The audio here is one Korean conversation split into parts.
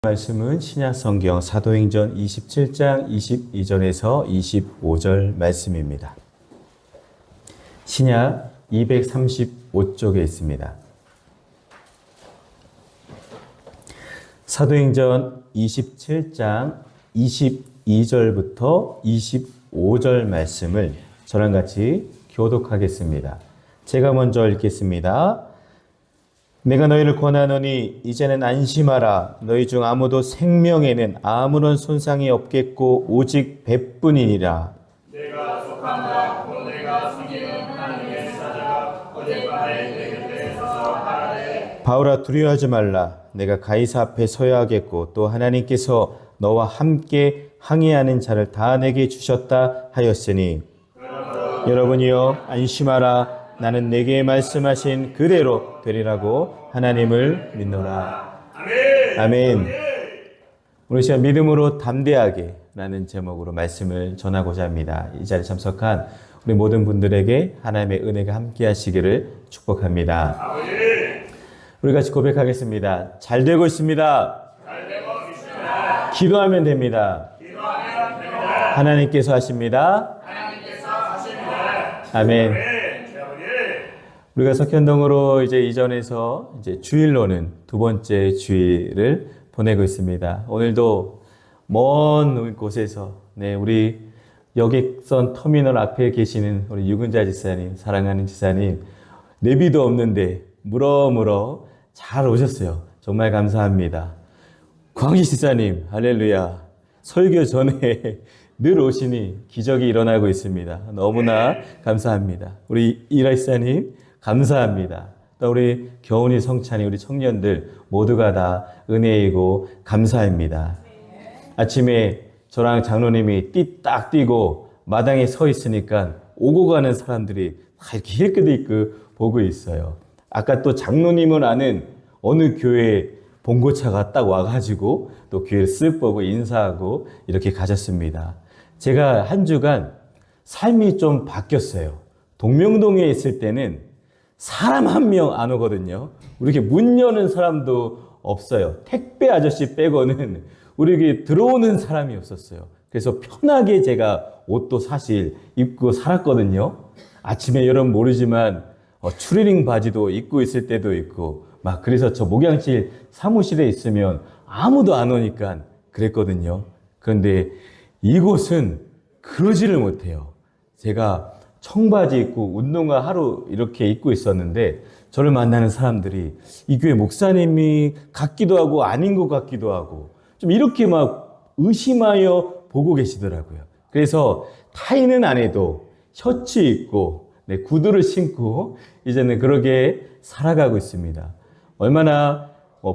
말씀은 신약성경 사도행전 27장 22절에서 25절 말씀입니다. 신약 235쪽에 있습니다. 사도행전 27장 22절부터 25절 말씀을 저랑 같이 교독하겠습니다. 제가 먼저 읽겠습니다. 내가 너희를 권하노니 이제는 안심하라. 너희 중 아무도 생명에는 아무런 손상이 없겠고 오직 배뿐이니라. 내가 속함과 또 내가 섬기는 하나님의 사자가 어젯밤에 내 곁에 서서 말하되 바울아 두려워하지 말라. 내가 가이사 앞에 서야 하겠고 또 하나님께서 너와 함께 항해하는 자를 다 내게 주셨다 하였으니 여러분이여 안심하라. 나는 내게 말씀하신 그대로 되리라고 하나님을 믿노라. 아멘. 오늘 시간 믿음으로 담대하게 라는 제목으로 말씀을 전하고자 합니다. 이 자리에 참석한 우리 모든 분들에게 하나님의 은혜가 함께 하시기를 축복합니다. 우리 같이 고백하겠습니다. 잘 되고 있습니다. 기도하면 됩니다. 하나님께서 하십니다. 아멘. 우리가 석현동으로 이제 이전해서 이제 주일로는 두 번째 주일을 보내고 있습니다. 오늘도 먼 곳에서 우리 여객선 터미널 앞에 계시는 우리 유근자 지사님, 사랑하는 지사님, 내비도 없는데 물어 잘 오셨어요. 정말 감사합니다. 광희 지사님, 할렐루야. 설교 전에 늘 오시니 기적이 일어나고 있습니다. 너무나 감사합니다. 우리 이라 지사님, 감사합니다. 또 우리 겨운이 성찬이 우리 청년들 모두가 다 은혜이고 감사합니다. 아침에 저랑 장로님이 띠딱 뛰고 마당에 서 있으니까 오고 가는 사람들이 다 이렇게 힐끗힐끗 보고 있어요. 아까 또 장로님을 아는 어느 교회 봉고차가 딱 와가지고 또 교회를 쓱 보고 인사하고 이렇게 가셨습니다. 제가 한 주간 삶이 좀 바뀌었어요. 동명동에 있을 때는 사람 한 명 안 오거든요. 우리 이렇게 문 여는 사람도 없어요. 택배 아저씨 빼고는 우리에게 들어오는 사람이 없었어요. 그래서 편하게 제가 옷도 사실 입고 살았거든요. 아침에 여러분 모르지만 추리닝 바지도 입고 있을 때도 있고 막 그래서 저 목양실 사무실에 있으면 아무도 안 오니까 그랬거든요. 그런데 이곳은 그러지를 못해요. 제가 청바지 입고 운동화 하루 이렇게 입고 있었는데 저를 만나는 사람들이 이 교회 목사님이 같기도 하고 아닌 것 같기도 하고 좀 이렇게 막 의심하여 보고 계시더라고요. 그래서 타이는 안 해도 셔츠 입고 구두를 신고 이제는 그러게 살아가고 있습니다. 얼마나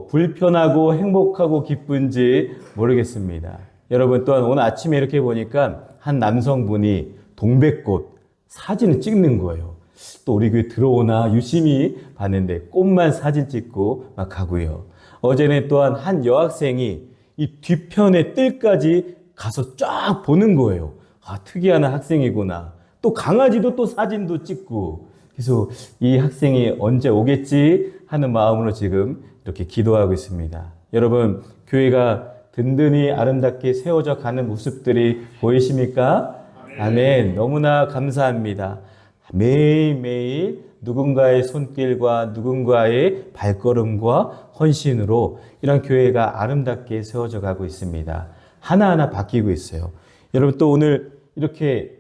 불편하고 행복하고 기쁜지 모르겠습니다. 여러분 또한 오늘 아침에 이렇게 보니까 한 남성분이 동백꽃 사진을 찍는 거예요. 또 우리 교회 들어오나 유심히 봤는데 꽃만 사진 찍고 막 가고요. 어제는 또한 한 여학생이 이 뒤편의 뜰까지 가서 쫙 보는 거예요. 아, 특이한 학생이구나. 또 강아지도 또 사진도 찍고. 그래서 이 학생이 언제 오겠지 하는 마음으로 지금 이렇게 기도하고 있습니다. 여러분, 교회가 든든히 아름답게 세워져 가는 모습들이 보이십니까? 아멘. 너무나 감사합니다. 매일매일 누군가의 손길과 누군가의 발걸음과 헌신으로 이런 교회가 아름답게 세워져 가고 있습니다. 하나하나 바뀌고 있어요. 여러분 또 오늘 이렇게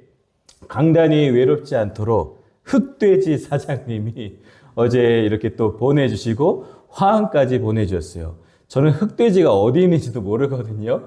강단이 외롭지 않도록 흑돼지 사장님이 어제 이렇게 또 보내주시고 화환까지 보내주셨어요. 저는 흑돼지가 어디 있는지도 모르거든요.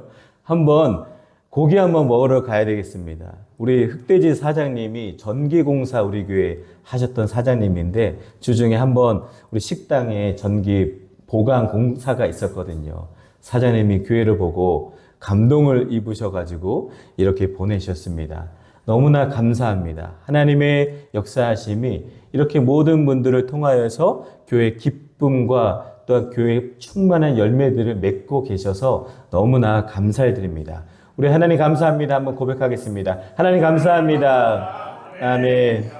고기 한번 먹으러 가야 되겠습니다. 우리 흑돼지 사장님이 전기공사 우리 교회 하셨던 사장님인데 주중에 한번 우리 식당에 전기 보강 공사가 있었거든요. 사장님이 교회를 보고 감동을 입으셔가지고 이렇게 보내셨습니다. 너무나 감사합니다. 하나님의 역사하심이 이렇게 모든 분들을 통하여서 교회의 기쁨과 또한 교회의 충만한 열매들을 맺고 계셔서 너무나 감사를 드립니다. 우리 하나님 감사합니다. 한번 고백하겠습니다. 하나님 감사합니다. 아멘.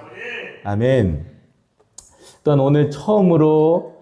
아멘. 또한 오늘 처음으로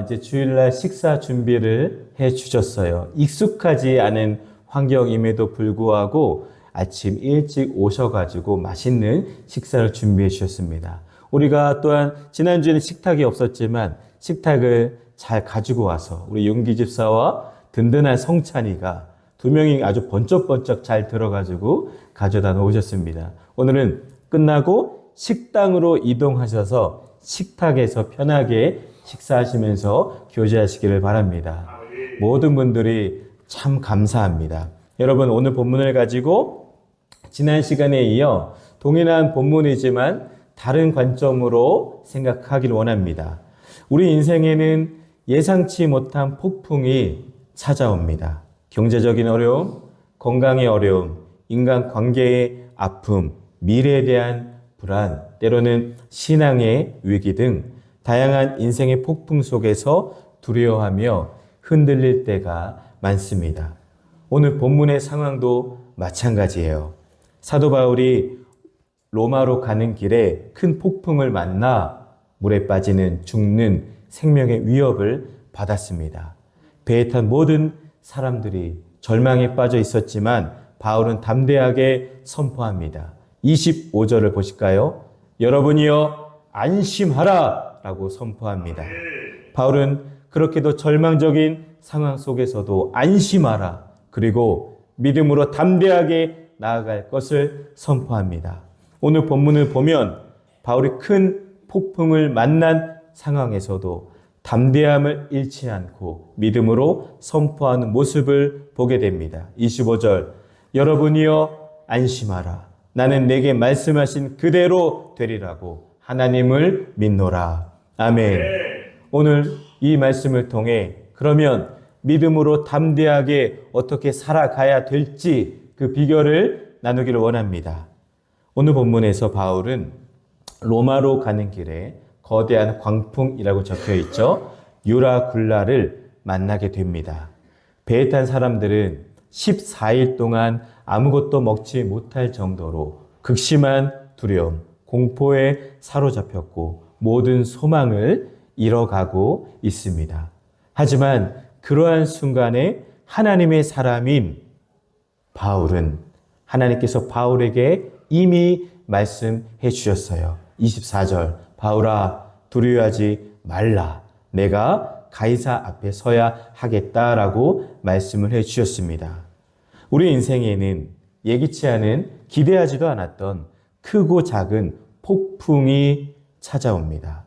이제 주일날 식사 준비를 해 주셨어요. 익숙하지 않은 환경임에도 불구하고 아침 일찍 오셔가지고 맛있는 식사를 준비해 주셨습니다. 우리가 또한 지난주에는 식탁이 없었지만 식탁을 잘 가지고 와서 우리 용기 집사와 든든한 성찬이가 두 명이 아주 번쩍번쩍 잘 들어가지고 가져다 놓으셨습니다. 오늘은 끝나고 식당으로 이동하셔서 식탁에서 편하게 식사하시면서 교제하시기를 바랍니다. 모든 분들이 참 감사합니다. 여러분, 오늘 본문을 가지고 지난 시간에 이어 동일한 본문이지만 다른 관점으로 생각하길 원합니다. 우리 인생에는 예상치 못한 폭풍이 찾아옵니다. 경제적인 어려움, 건강의 어려움, 인간관계의 아픔, 미래에 대한 불안, 때로는 신앙의 위기 등 다양한 인생의 폭풍 속에서 두려워하며 흔들릴 때가 많습니다. 오늘 본문의 상황도 마찬가지예요. 사도 바울이 로마로 가는 길에 큰 폭풍을 만나 물에 빠지는 죽는 생명의 위협을 받았습니다. 배에 탄 모든 사람들이 절망에 빠져 있었지만 바울은 담대하게 선포합니다. 25절을 보실까요? 여러분이여 안심하라 라고 선포합니다. 바울은 그렇게도 절망적인 상황 속에서도 안심하라, 그리고 믿음으로 담대하게 나아갈 것을 선포합니다. 오늘 본문을 보면 바울이 큰 폭풍을 만난 상황에서도 담대함을 잃지 않고 믿음으로 선포하는 모습을 보게 됩니다. 25절, 여러분이여 안심하라. 나는 내게 말씀하신 그대로 되리라고 하나님을 믿노라. 아멘. 오늘 이 말씀을 통해 그러면 믿음으로 담대하게 어떻게 살아가야 될지 그 비결을 나누기를 원합니다. 오늘 본문에서 바울은 로마로 가는 길에 거대한 광풍이라고 적혀 있죠. 유라굴라를 만나게 됩니다. 배에 탄 사람들은 14일 동안 아무것도 먹지 못할 정도로 극심한 두려움, 공포에 사로잡혔고 모든 소망을 잃어가고 있습니다. 하지만 그러한 순간에 하나님의 사람인 바울은 하나님께서 바울에게 이미 말씀해 주셨어요. 24절, 바울아 두려워하지 말라. 내가 가이사 앞에 서야 하겠다라고 말씀을 해 주셨습니다. 우리 인생에는 예기치 않은, 기대하지도 않았던 크고 작은 폭풍이 찾아옵니다.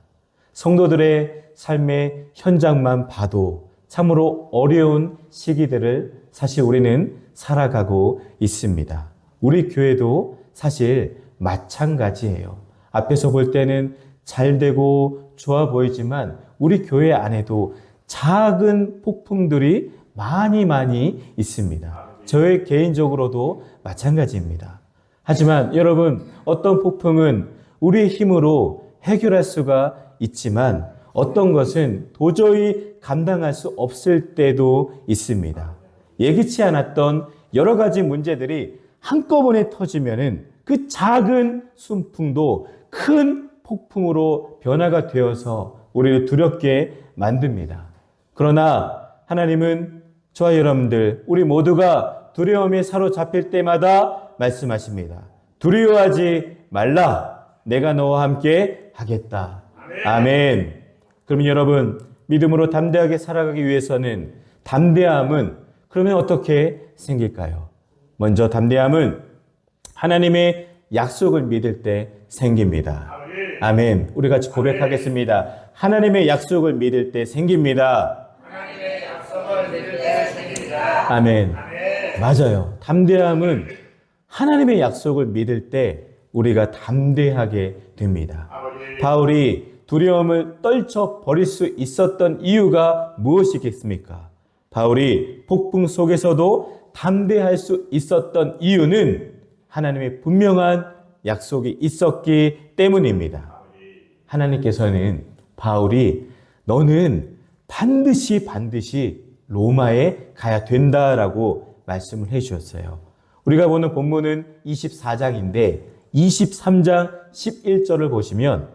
성도들의 삶의 현장만 봐도 참으로 어려운 시기들을 사실 우리는 살아가고 있습니다. 우리 교회도 사실 마찬가지예요. 앞에서 볼 때는 잘 되고 좋아 보이지만 우리 교회 안에도 작은 폭풍들이 많이 있습니다. 저의 개인적으로도 마찬가지입니다. 하지만 여러분, 어떤 폭풍은 우리의 힘으로 해결할 수가 있지만 어떤 것은 도저히 감당할 수 없을 때도 있습니다. 예기치 않았던 여러 가지 문제들이 한꺼번에 터지면은 그 작은 순풍도 큰 폭풍으로 변화가 되어서 우리를 두렵게 만듭니다. 그러나 하나님은 저와 여러분들, 우리 모두가 두려움에 사로잡힐 때마다 말씀하십니다. 두려워하지 말라. 내가 너와 함께 하겠다. 아멘. 그러면 여러분, 믿음으로 담대하게 살아가기 위해서는 담대함은 그러면 어떻게 생길까요? 먼저 담대함은 하나님의 약속을 믿을 때 생깁니다. 아멘. 우리 같이 고백하겠습니다. 하나님의 약속을 믿을 때 생깁니다. 하나님의 약속을 믿을 때 생깁니다. 아멘. 맞아요. 담대함은 하나님의 약속을 믿을 때 우리가 담대하게 됩니다. 바울이 두려움을 떨쳐버릴 수 있었던 이유가 무엇이겠습니까? 바울이 폭풍 속에서도 담대할 수 있었던 이유는 하나님의 분명한 약속이 있었기 때문입니다. 하나님께서는 바울이 너는 반드시 로마에 가야 된다라고 말씀을 해 주셨어요. 우리가 보는 본문은 24장인데 23장 11절을 보시면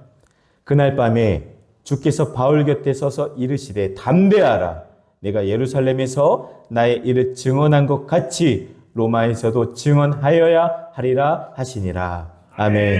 그날 밤에 주께서 바울 곁에 서서 이르시되 담대하라. 내가 예루살렘에서 나의 일을 증언한 것 같이 로마에서도 증언하여야 하리라 하시니라. 아멘.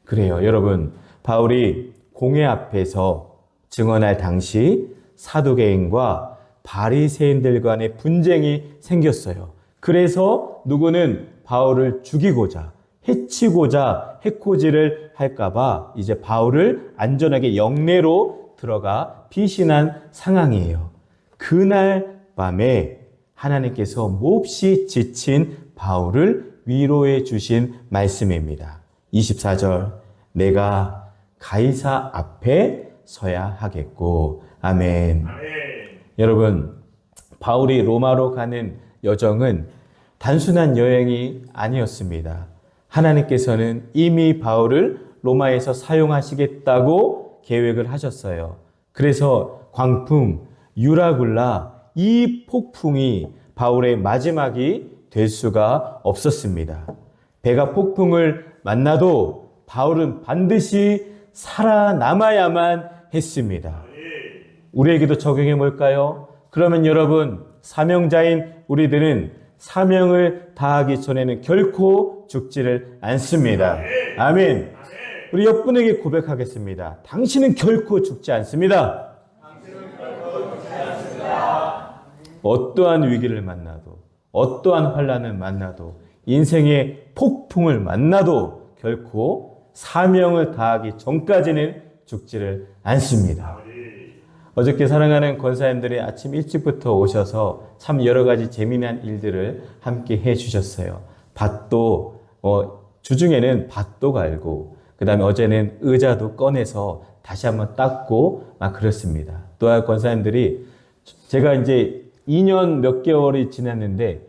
그래요. 여러분, 바울이 공회 앞에서 증언할 당시 사두개인과 바리새인들 간의 분쟁이 생겼어요. 그래서 누구는 바울을 죽이고자, 해치고자 해코지를 할까봐 이제 바울을 안전하게 영내로 들어가 피신한 상황이에요. 그날 밤에 하나님께서 몹시 지친 바울을 위로해 주신 말씀입니다. 24절, 내가 가이사 앞에 서야 하겠고. 아멘. 여러분, 바울이 로마로 가는 여정은 단순한 여행이 아니었습니다. 하나님께서는 이미 바울을 로마에서 사용하시겠다고 계획을 하셨어요. 그래서 광풍, 유라굴라, 이 폭풍이 바울의 마지막이 될 수가 없었습니다. 배가 폭풍을 만나도 바울은 반드시 살아남아야만 했습니다. 우리에게도 적용해 볼까요? 그러면 여러분, 사명자인 우리들은 사명을 다하기 전에는 결코 죽지를 않습니다. 아멘. 우리 옆분에게 고백하겠습니다. 당신은 결코 죽지 않습니다. 어떠한 위기를 만나도, 어떠한 환난을 만나도, 인생의 폭풍을 만나도 결코 사명을 다하기 전까지는 죽지를 않습니다. 어저께 사랑하는 권사님들이 아침 일찍부터 오셔서 참 여러 가지 재미난 일들을 함께 해 주셨어요. 밭도, 주중에는 밭도 갈고, 그 다음에 어제는 의자도 꺼내서 다시 한번 닦고, 막 그렇습니다. 또한 권사님들이 제가 이제 2년 몇 개월이 지났는데,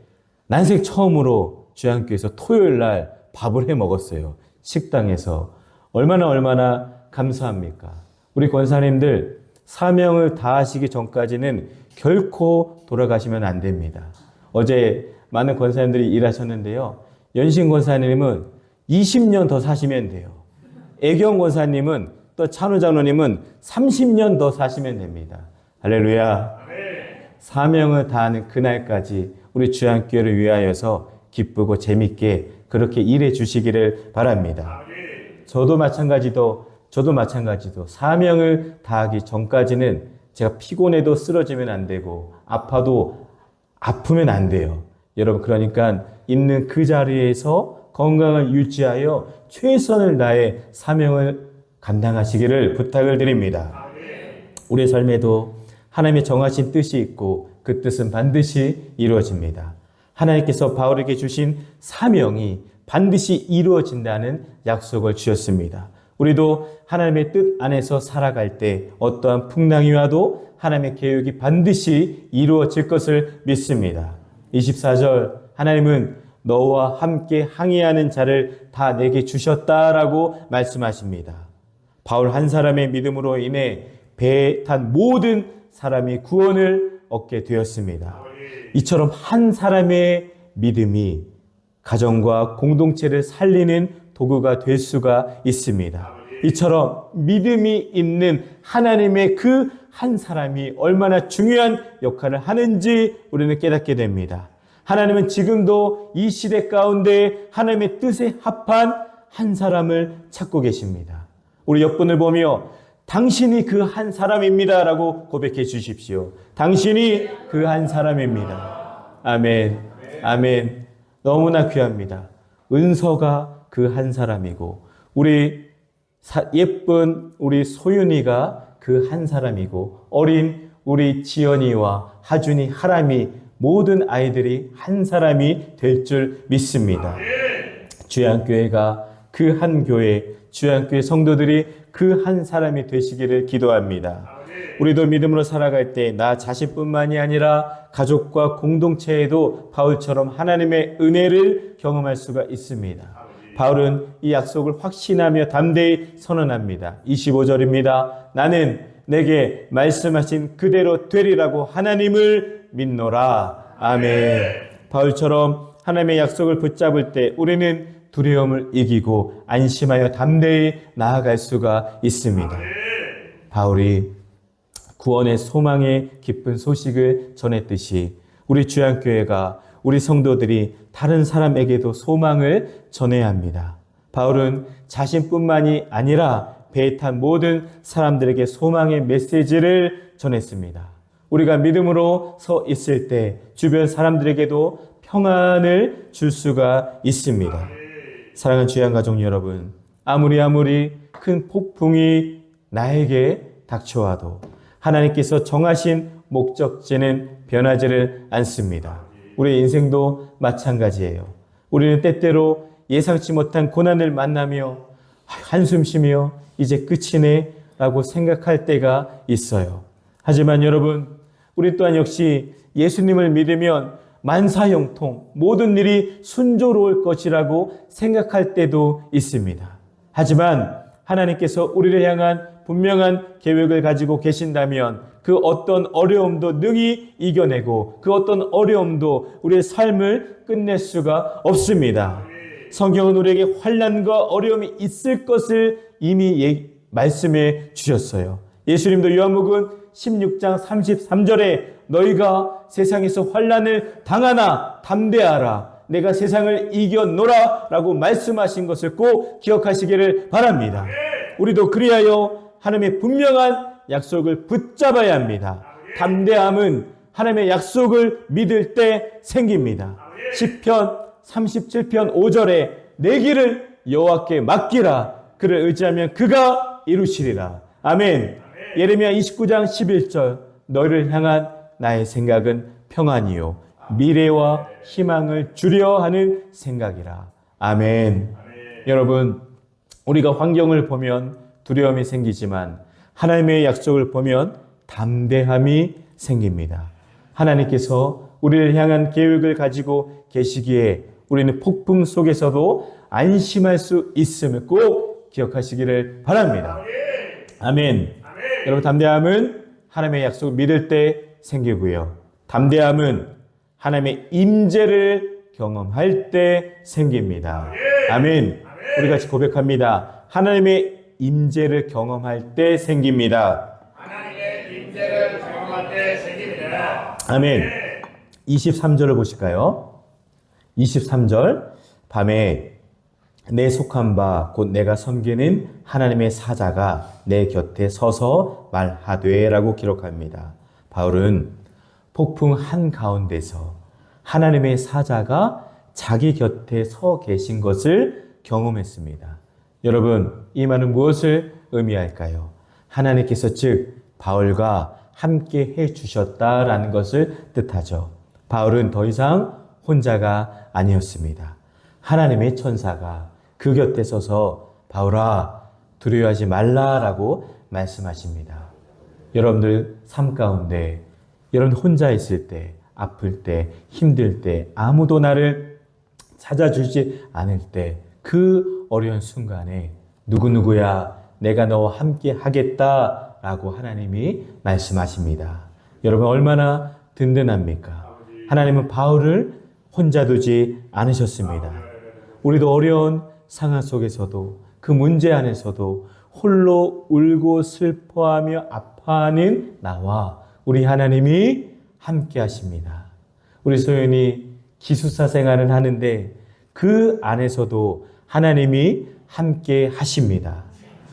난생 처음으로 주양교에서 토요일 날 밥을 해 먹었어요. 식당에서. 얼마나 감사합니까? 우리 권사님들, 사명을 다하시기 전까지는 결코 돌아가시면 안 됩니다. 어제 많은 권사님들이 일하셨는데요. 연신 권사님은 20년 더 사시면 돼요. 애경 권사님은 또 찬우 장로님은 30년 더 사시면 됩니다. 할렐루야. 사명을 다하는 그날까지 우리 주양교회를 위하여서 기쁘고 재밌게 그렇게 일해 주시기를 바랍니다. 저도 마찬가지도 사명을 다하기 전까지는 제가 피곤해도 쓰러지면 안 되고 아파도 아프면 안 돼요. 여러분, 그러니까 있는 그 자리에서 건강을 유지하여 최선을 다해 사명을 감당하시기를 부탁을 드립니다. 우리의 삶에도 하나님의 정하신 뜻이 있고 그 뜻은 반드시 이루어집니다. 하나님께서 바울에게 주신 사명이 반드시 이루어진다는 약속을 주셨습니다. 우리도 하나님의 뜻 안에서 살아갈 때 어떠한 풍랑이 와도 하나님의 계획이 반드시 이루어질 것을 믿습니다. 24절, 하나님은 너와 함께 항해하는 자를 다 내게 주셨다라고 말씀하십니다. 바울 한 사람의 믿음으로 인해 배에 탄 모든 사람이 구원을 얻게 되었습니다. 이처럼 한 사람의 믿음이 가정과 공동체를 살리는 도구가 될 수가 있습니다. 이처럼 믿음이 있는 하나님의 그 한 사람이 얼마나 중요한 역할을 하는지 우리는 깨닫게 됩니다. 하나님은 지금도 이 시대 가운데 하나님의 뜻에 합한 한 사람을 찾고 계십니다. 우리 옆분을 보며 당신이 그 한 사람입니다 라고 고백해 주십시오. 당신이 그 한 사람입니다. 아멘. 아멘. 너무나 귀합니다. 은서가 그 한 사람이고 우리 예쁜 우리 소윤이가 그 한 사람이고 어린 우리 지연이와 하준이, 하람이 모든 아이들이 한 사람이 될 줄 믿습니다. 주양교회가 그 한 교회, 주양교회 성도들이 그 한 사람이 되시기를 기도합니다. 우리도 믿음으로 살아갈 때 나 자신뿐만이 아니라 가족과 공동체에도 바울처럼 하나님의 은혜를 경험할 수가 있습니다. 바울은 이 약속을 확신하며 담대히 선언합니다. 25절입니다. 나는 내게 말씀하신 그대로 되리라고 하나님을 믿노라. 아멘. 바울처럼 하나님의 약속을 붙잡을 때 우리는 두려움을 이기고 안심하여 담대히 나아갈 수가 있습니다. 바울이 구원의 소망의 기쁜 소식을 전했듯이 우리 주양교회가 우리 성도들이 다른 사람에게도 소망을 전해야 합니다. 바울은 자신뿐만이 아니라 배에 탄 모든 사람들에게 소망의 메시지를 전했습니다. 우리가 믿음으로 서 있을 때 주변 사람들에게도 평안을 줄 수가 있습니다. 사랑하는 주양가족 여러분, 아무리 큰 폭풍이 나에게 닥쳐와도 하나님께서 정하신 목적지는 변하지를 않습니다. 우리의 인생도 마찬가지예요. 우리는 때때로 예상치 못한 고난을 만나며 한숨 쉬며 이제 끝이네 라고 생각할 때가 있어요. 하지만 여러분, 우리 또한 역시 예수님을 믿으면 만사형통 모든 일이 순조로울 것이라고 생각할 때도 있습니다. 하지만 하나님께서 우리를 향한 분명한 계획을 가지고 계신다면 그 어떤 어려움도 능히 이겨내고 그 어떤 어려움도 우리의 삶을 끝낼 수가 없습니다. 성경은 우리에게 환난과 어려움이 있을 것을 이미 말씀해 주셨어요. 예수님도 요한복음 16장 33절에 너희가 세상에서 환난을 당하나 담대하라. 내가 세상을 이겨노라 라고 말씀하신 것을 꼭 기억하시기를 바랍니다. 우리도 그리하여 하나님의 분명한 약속을 붙잡아야 합니다. 담대함은 하나님의 약속을 믿을 때 생깁니다. 시편 37편 5절에 내 길을 여호와께 맡기라. 그를 의지하면 그가 이루시리라. 아멘. 예레미야 29장 11절 너희를 향한 나의 생각은 평안이요 미래와 희망을 주려 하는 생각이라. 아멘. 여러분, 우리가 환경을 보면 두려움이 생기지만 하나님의 약속을 보면 담대함이 생깁니다. 하나님께서 우리를 향한 계획을 가지고 계시기에 우리는 폭풍 속에서도 안심할 수 있음을 꼭 기억하시기를 바랍니다. 아멘. 여러분, 담대함은 하나님의 약속을 믿을 때 생기고요. 담대함은 하나님의 임재를 경험할 때 생깁니다. 아멘. 우리 같이 고백합니다. 하나님의 임재를 경험할 때 생깁니다. 하나님의 임재를 경험할 때 생깁니다. 아멘. 23절을 보실까요? 23절 밤에 내 속한 바 곧 내가 섬기는 하나님의 사자가 내 곁에 서서 말하되 라고 기록합니다. 바울은 폭풍 한가운데서 하나님의 사자가 자기 곁에 서 계신 것을 경험했습니다. 여러분, 이 말은 무엇을 의미할까요? 하나님께서 즉 바울과 함께 해주셨다라는 것을 뜻하죠. 바울은 더 이상 혼자가 아니었습니다. 하나님의 천사가 그 곁에 서서 바울아 두려워하지 말라라고 말씀하십니다. 여러분들 삶 가운데 여러분 혼자 있을 때, 아플 때, 힘들 때, 아무도 나를 찾아주지 않을 때 그 어려운 순간에 누구누구야 내가 너와 함께 하겠다라고 하나님이 말씀하십니다. 여러분 얼마나 든든합니까? 하나님은 바울을 혼자 두지 않으셨습니다. 우리도 어려운 상황 속에서도 그 문제 안에서도 홀로 울고 슬퍼하며 아파하는 나와 우리 하나님이 함께 하십니다. 우리 소연이 기숙사 생활을 하는데 그 안에서도 하나님이 함께 하십니다.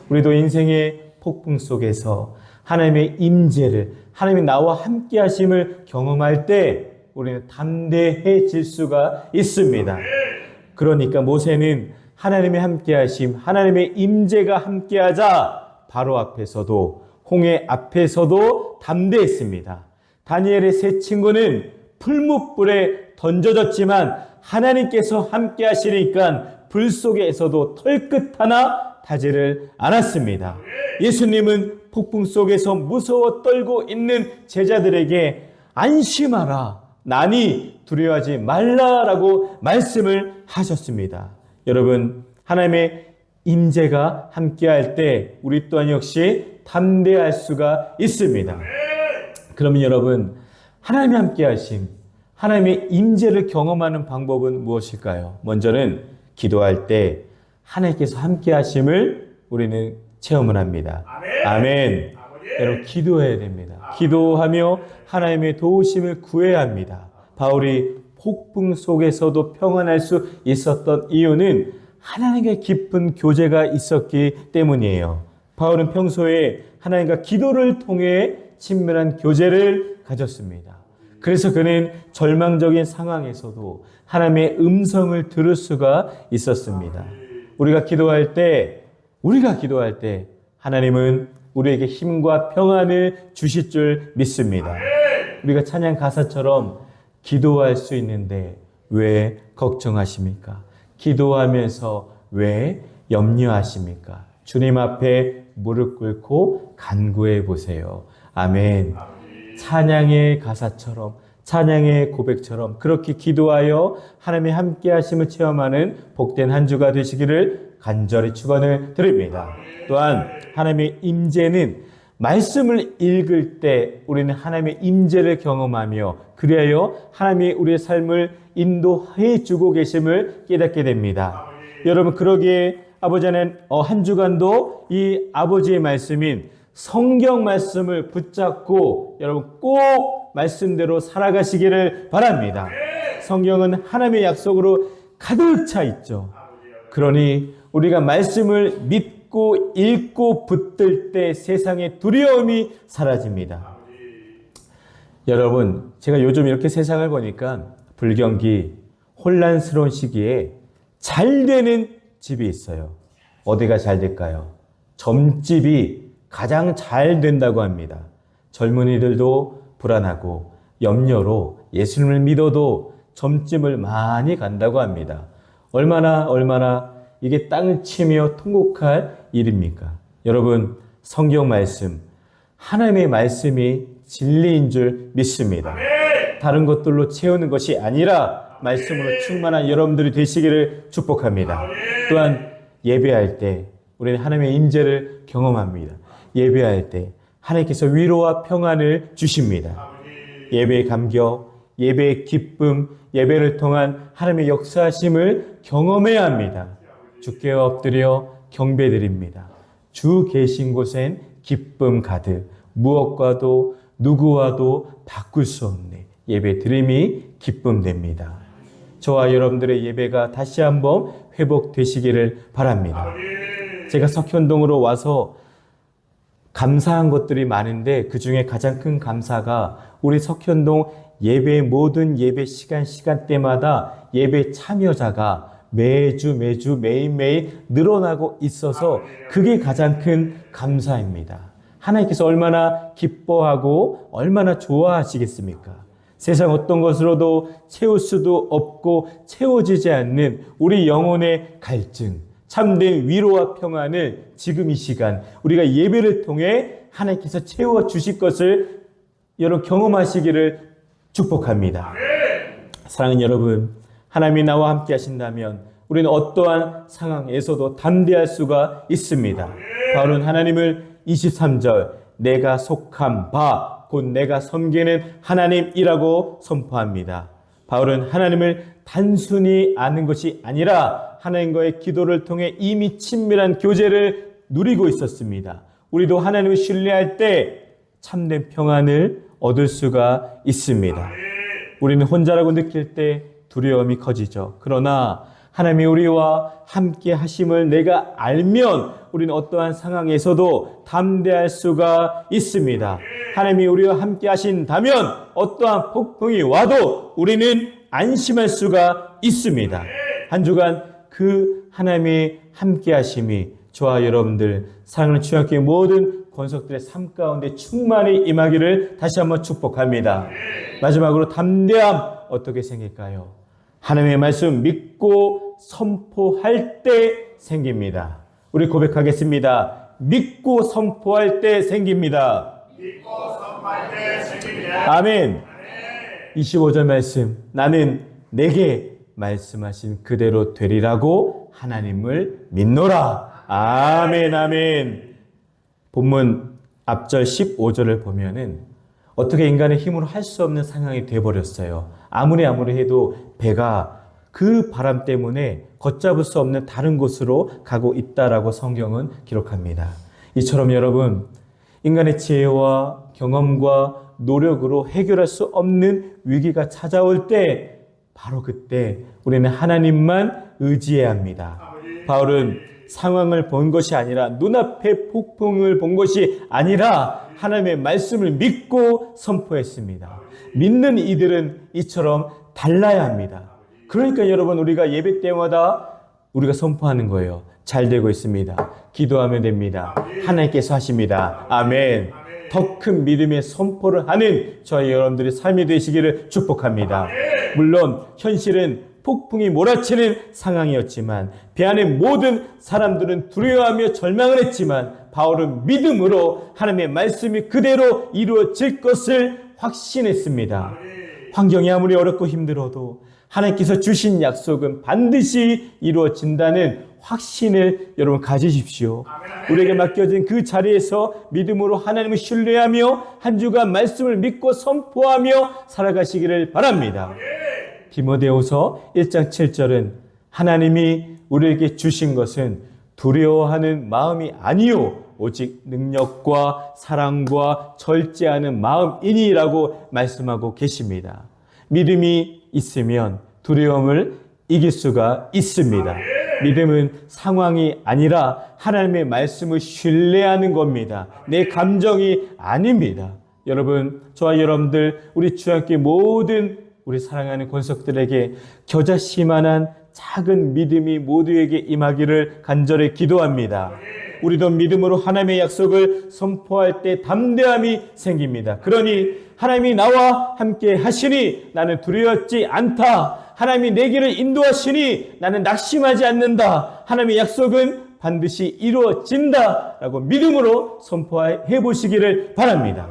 우리도 인생의 폭풍 속에서 하나님의 임재를, 하나님이 나와 함께 하심을 경험할 때 우리는 담대해질 수가 있습니다. 그러니까 모세는 하나님의 함께 하심, 하나님의 임재가 함께 하자 바로 앞에서도 홍해 앞에서도 담대했습니다. 다니엘의 세 친구는 풀무불에 던져졌지만 하나님께서 함께 하시니까 불 속에서도 털끝 하나 타지를 않았습니다. 예수님은 폭풍 속에서 무서워 떨고 있는 제자들에게 안심하라, 나니 두려워하지 말라라고 말씀을 하셨습니다. 여러분, 하나님의 임재가 함께할 때 우리 또한 역시 담대할 수가 있습니다. 그러면 여러분, 하나님이 함께하심, 하나님의 임재를 경험하는 방법은 무엇일까요? 먼저는 기도할 때 하나님께서 함께하심을 우리는 체험을 합니다. 아멘. 여러분 기도해야 됩니다. 기도하며 하나님의 도우심을 구해야 합니다. 바울이 폭풍 속에서도 평안할 수 있었던 이유는 하나님과 깊은 교제가 있었기 때문이에요. 바울은 평소에 하나님과 기도를 통해 친밀한 교제를 가졌습니다. 그래서 그는 절망적인 상황에서도 하나님의 음성을 들을 수가 있었습니다. 우리가 기도할 때 하나님은 우리에게 힘과 평안을 주실 줄 믿습니다. 우리가 찬양 가사처럼 기도할 수 있는데 왜 걱정하십니까? 기도하면서 왜 염려하십니까? 주님 앞에 무릎 꿇고 간구해 보세요. 아멘. 찬양의 가사처럼, 찬양의 고백처럼 그렇게 기도하여 하나님의 함께 하심을 체험하는 복된 한 주가 되시기를 간절히 축원을 드립니다. 또한 하나님의 임재는 말씀을 읽을 때 우리는 하나님의 임재를 경험하며 그리하여 하나님이 우리의 삶을 인도해 주고 계심을 깨닫게 됩니다. 여러분 그러기에 아버지 하나님 한 주간도 이 아버지의 말씀인 성경 말씀을 붙잡고 여러분 꼭 말씀대로 살아가시기를 바랍니다. 성경은 하나님의 약속으로 가득 차 있죠. 그러니 우리가 말씀을 믿고 읽고 붙들 때 세상의 두려움이 사라집니다. 여러분 제가 요즘 이렇게 세상을 보니까 불경기 혼란스러운 시기에 잘 되는 집이 있어요. 어디가 잘 될까요? 점집이 가장 잘 된다고 합니다. 젊은이들도 불안하고 염려로 예수님을 믿어도 점집을 많이 간다고 합니다. 얼마나 이게 땅을 치며 통곡할 일입니까? 여러분 성경 말씀, 하나님의 말씀이 진리인 줄 믿습니다. 다른 것들로 채우는 것이 아니라 말씀으로 충만한 여러분들이 되시기를 축복합니다. 또한 예배할 때 우리는 하나님의 임재를 경험합니다. 예배할 때 하나님께서 위로와 평안을 주십니다. 예배의 감격, 예배의 기쁨, 예배를 통한 하나님의 역사하심을 경험해야 합니다. 주께 엎드려 경배드립니다. 주 계신 곳엔 기쁨 가득, 무엇과도 누구와도 바꿀 수 없네. 예배 드림이 기쁨됩니다. 저와 여러분들의 예배가 다시 한번 회복되시기를 바랍니다. 제가 석현동으로 와서 감사한 것들이 많은데 그 중에 가장 큰 감사가 우리 석현동 예배 모든 예배 시간대마다 예배 참여자가 매주 매일 늘어나고 있어서 그게 가장 큰 감사입니다. 하나님께서 얼마나 기뻐하고 얼마나 좋아하시겠습니까? 세상 어떤 것으로도 채울 수도 없고 채워지지 않는 우리 영혼의 갈증, 참된 위로와 평안을 지금 이 시간 우리가 예배를 통해 하나님께서 채워주실 것을 여러분 경험하시기를 축복합니다. 사랑하는 여러분, 하나님이 나와 함께 하신다면 우리는 어떠한 상황에서도 담대할 수가 있습니다. 바울은 하나님을 23절 내가 속한 바 곧 내가 섬기는 하나님이라고 선포합니다. 바울은 하나님을 단순히 아는 것이 아니라 하나님과의 기도를 통해 이미 친밀한 교제를 누리고 있었습니다. 우리도 하나님을 신뢰할 때 참된 평안을 얻을 수가 있습니다. 우리는 혼자라고 느낄 때 두려움이 커지죠. 그러나 하나님이 우리와 함께 하심을 내가 알면 우리는 어떠한 상황에서도 담대할 수가 있습니다. 하나님이 우리와 함께 하신다면 어떠한 폭풍이 와도 우리는 안심할 수가 있습니다. 한 주간 그 하나님의 함께 하심이 저와 여러분들 사랑하는 주님께 모든 권속들의 삶 가운데 충만히 임하기를 다시 한번 축복합니다. 마지막으로 담대함 어떻게 생길까요? 하나님의 말씀 믿고 선포할 때 생깁니다. 우리 고백하겠습니다. 믿고 선포할 때 생깁니다. 믿고 선포할 때 생깁니다. 아멘. 25절 말씀, 나는 내게 말씀하신 그대로 되리라고 하나님을 믿노라. 아멘, 아멘. 본문 앞절 15절을 보면은 어떻게 인간의 힘으로 할 수 없는 상황이 되어버렸어요. 아무리 해도 배가 그 바람 때문에 걷잡을 수 없는 다른 곳으로 가고 있다라고 성경은 기록합니다. 이처럼 여러분, 인간의 지혜와 경험과 노력으로 해결할 수 없는 위기가 찾아올 때 바로 그때 우리는 하나님만 의지해야 합니다. 바울은 상황을 본 것이 아니라 눈앞의 폭풍을 본 것이 아니라 하나님의 말씀을 믿고 선포했습니다. 믿는 이들은 이처럼 달라야 합니다. 그러니까 여러분 우리가 예배 때마다 우리가 선포하는 거예요. 잘 되고 있습니다. 기도하면 됩니다. 하나님께서 하십니다. 아멘. 더 큰 믿음의 선포를 하는 저희 여러분들의 삶이 되시기를 축복합니다. 물론 현실은 폭풍이 몰아치는 상황이었지만 배 안의 모든 사람들은 두려워하며 절망을 했지만 바울은 믿음으로 하나님의 말씀이 그대로 이루어질 것을 확신했습니다. 환경이 아무리 어렵고 힘들어도 하나님께서 주신 약속은 반드시 이루어진다는 확신을 여러분 가지십시오. 우리에게 맡겨진 그 자리에서 믿음으로 하나님을 신뢰하며 한 주간 말씀을 믿고 선포하며 살아가시기를 바랍니다. 디모데후서 1장 7절은 하나님이 우리에게 주신 것은 두려워하는 마음이 아니요 오직 능력과 사랑과 절제하는 마음이니라고 말씀하고 계십니다. 믿음이 있으면 두려움을 이길 수가 있습니다. 믿음은 상황이 아니라 하나님의 말씀을 신뢰하는 겁니다. 내 감정이 아닙니다. 여러분, 저와 여러분들, 우리 주님께 모든 우리 사랑하는 권속들에게 겨자씨만한 작은 믿음이 모두에게 임하기를 간절히 기도합니다. 우리도 믿음으로 하나님의 약속을 선포할 때 담대함이 생깁니다. 그러니 하나님이 나와 함께 하시니 나는 두려워하지 않다. 하나님이 내 길을 인도하시니 나는 낙심하지 않는다. 하나님의 약속은 반드시 이루어진다. 라고 믿음으로 선포해 보시기를 바랍니다.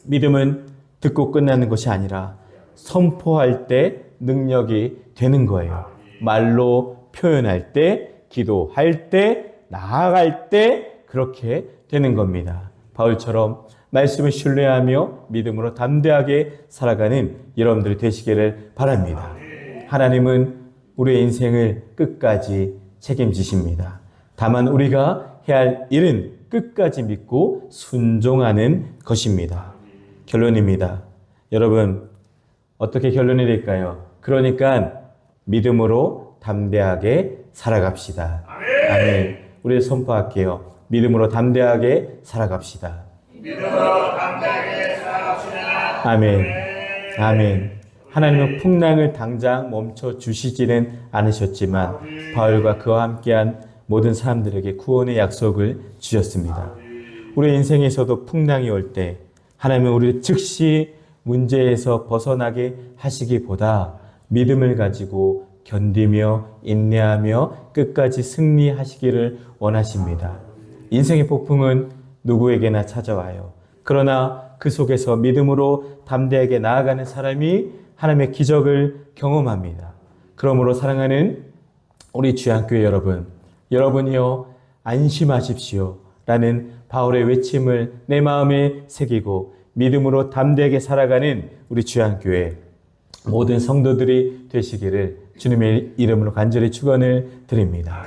믿음은 듣고 끝나는 것이 아니라 선포할 때 능력이 되는 거예요. 말로 표현할 때, 기도할 때, 나아갈 때 그렇게 되는 겁니다. 바울처럼 말씀을 신뢰하며 믿음으로 담대하게 살아가는 여러분들이 되시기를 바랍니다. 하나님은 우리의 인생을 끝까지 책임지십니다. 다만 우리가 해야 할 일은 끝까지 믿고 순종하는 것입니다. 결론입니다. 여러분, 어떻게 결론이 될까요? 그러니까 믿음으로 담대하게 살아갑시다. 아멘. 우리 선포할게요. 믿음으로 담대하게 살아갑시다. 믿음으로 담대하게 살아갑시다. 아멘. 아멘. 하나님은 풍랑을 당장 멈춰 주시지는 않으셨지만 바울과 그와 함께한 모든 사람들에게 구원의 약속을 주셨습니다. 우리 인생에서도 풍랑이 올 때 하나님은 우리를 즉시 문제에서 벗어나게 하시기보다 믿음을 가지고 견디며 인내하며 끝까지 승리하시기를 원하십니다. 인생의 폭풍은 누구에게나 찾아와요. 그러나 그 속에서 믿음으로 담대하게 나아가는 사람이 하나님의 기적을 경험합니다. 그러므로 사랑하는 우리 주양교회 여러분, 여러분이요 안심하십시오 라는 바울의 외침을 내 마음에 새기고 믿음으로 담대하게 살아가는 우리 주양교회 모든 성도들이 되시기를 주님의 이름으로 간절히 축원을 드립니다.